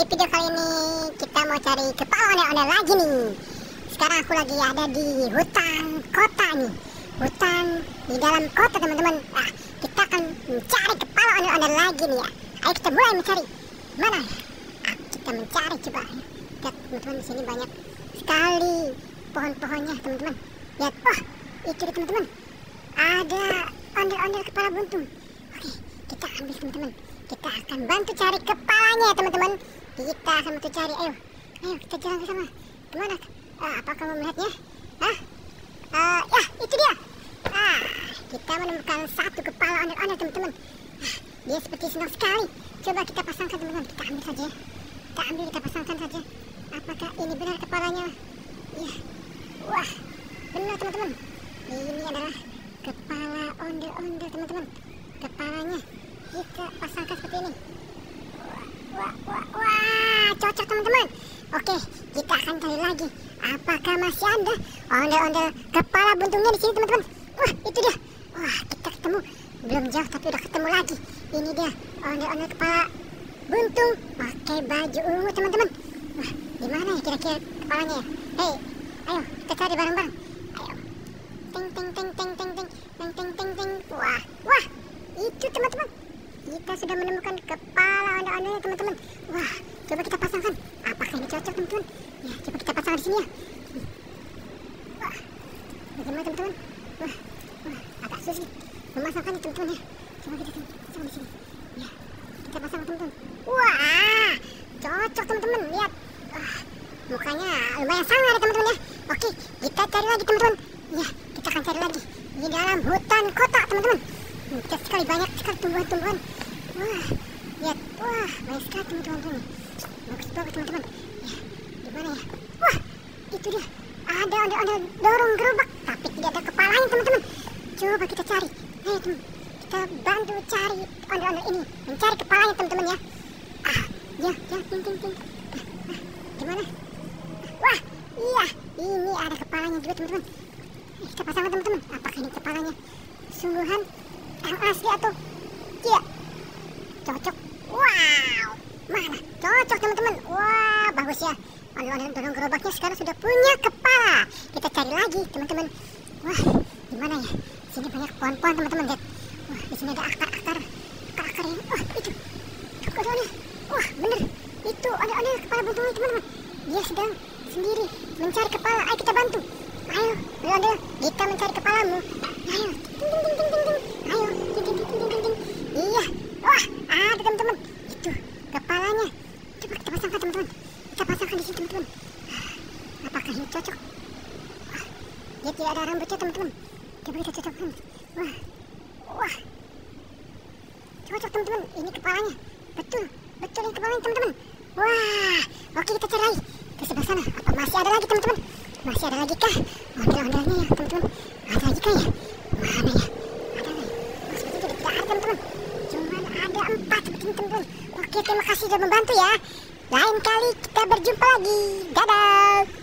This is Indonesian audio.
video kali ini kita mau cari kepala ondel-ondel lagi nih. Sekarang aku lagi ada di hutan kota nih. Hutan di dalam kota teman-teman. Nah, kita akan mencari kepala ondel-ondel lagi nih ya. Ayo kita mulai mencari. Mana? Kita mencari coba. Lihat teman-teman, di sini banyak sekali pohon-pohonnya teman-teman. Lihat, itu dia teman-teman. Ada ondel-ondel kepala buntung. Oke, kita ambil teman-teman. Kita akan bantu cari kepalanya teman-teman. Kita akan bantu cari. Ayo kita jalan ke sana. Gimana? Apa kamu melihatnya? Ya itu dia. Kita menemukan satu kepala ondel-ondel teman-teman. Dia seperti senang sekali. Coba kita pasangkan teman-teman. Kita ambil saja. Kita pasangkan saja. Apakah ini benar kepalanya? Ya. Wah, benar teman-teman. Ini adalah kepala ondel-ondel teman-teman. Kepalanya kita pasangkan seperti ini. Wah, cocok teman-teman. Oke, kita akan cari lagi. Apakah masih ada ondel-ondel kepala buntungnya di sini teman-teman? Itu dia. Kita ketemu. Belum jauh tapi udah ketemu lagi. Ini dia ondel-ondel kepala buntung pakai baju ungu teman-teman. Di mana ya kira-kira kepalanya ya? Hei, ayo kita cari bareng-bareng. Ayo. Ting. Wah, itu teman-teman. Kita sudah menemukan kepala ondel-ondel teman-teman. Coba kita pasangkan. Apakah ini cocok teman-teman? Ya, coba kita pasang di sini ya. Bagaimana teman-teman? Agak susah memasangkannya teman-teman ya. Coba kita pasang di sini. Ya, kita pasang teman-teman. Cocok teman-teman. Lihat. Mukanya lumayan sangar ya teman-teman ya. Oke, kita cari lagi teman-teman. Ya, kita akan cari lagi di dalam hutan kota teman-teman. Banyak sekali tumbuhan-tumbuhan. Lihat. Banyak sekali teman-teman. Bagus teman-teman. Ya, di mana ya? Itu dia. Ada ondel-ondel dorong gerobak, tapi tidak ada kepalanya teman-teman. Coba kita cari. Ayo teman, kita bantu cari ondel-ondel ini, mencari kepalanya teman-teman ya. Ting. Gimana? Iya, ini ada kepalanya juga teman-teman. Kita pasang teman-teman. Apakah ini kepalanya sungguhan yang asli atau tidak? Cocok. Mana? Cocok teman-teman. Bagus ya. Ondel-ondel dorong gerobaknya sekarang sudah punya kepala. Kita cari lagi teman-teman. Di mana ya? Sini banyak pohon-pohon teman-teman. Lihat. Di sini ada akar-akar ini. Itu ondel-ondel. Bener. Itu ondel-ondel kepala buntungnya teman-teman. Dia sedang sendiri mencari kepala. Ayo kita bantu. Ayo, ondel-ondel, kita mencari kepalamu. Ayo. Ting. Ayo. Ting. Iya. Ada teman-teman. Itu kepalanya. Coba kita pasangkan teman-teman. Kita pasangkan di sini teman-teman. Apakah ini cocok? Dia tidak ada rambutnya teman-teman. Coba kita cocokkan. Cocok teman-teman. Ini kepalanya. Betul ini kepalanya teman-teman. Oke, kita cari lagi ke sebelah sana. Apa masih ada lagi teman-teman? Masih ada lagi kah ondel-ondelnya ya teman-teman? Ada lagi kah ya? Mana ya? Ada lagi? Sepertinya tidak ada teman-teman. Cuma ada 4 seperti ini teman-teman. Oke, terima kasih sudah membantu ya. Lain kali kita berjumpa lagi. Dadah.